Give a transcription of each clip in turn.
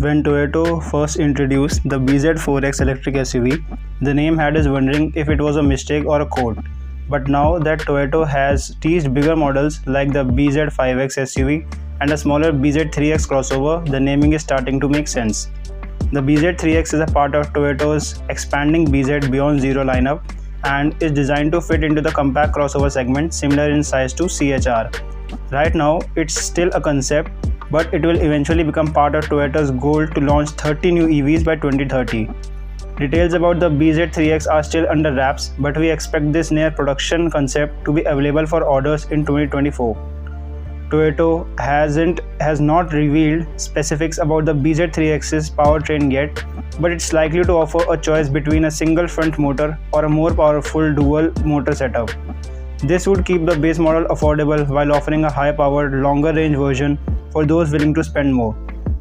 When Toyota first introduced the bZ4X electric SUV, the name had us wondering if it was a mistake or a code. But now that Toyota has teased bigger models like the bZ5X SUV and a smaller bZ3X crossover, the naming is starting to make sense. The bZ3X is a part of Toyota's expanding bZ Beyond Zero lineup and is designed to fit into the compact crossover segment similar in size to CHR. Right now, it's still a concept, but it will eventually become part of Toyota's goal to launch 30 new EVs by 2030. Details about the bZ3X are still under wraps, but we expect this near production concept to be available for orders in 2024. Toyota has not revealed specifics about the bZ3X's powertrain yet, but it's likely to offer a choice between a single front motor or a more powerful dual motor setup. This would keep the base model affordable while offering a high-powered, longer-range version for those willing to spend more.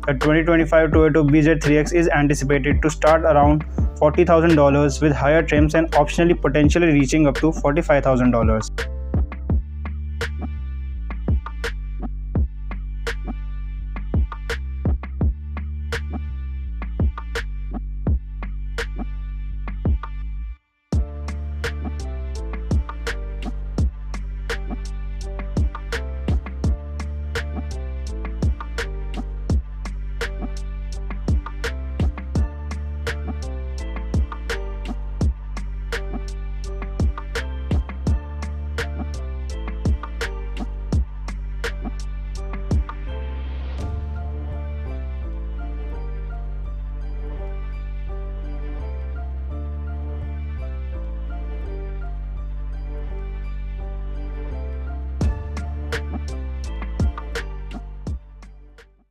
The 2025 Toyota bZ3X is anticipated to start around $40,000 with higher trims and optionally potentially reaching up to $45,000.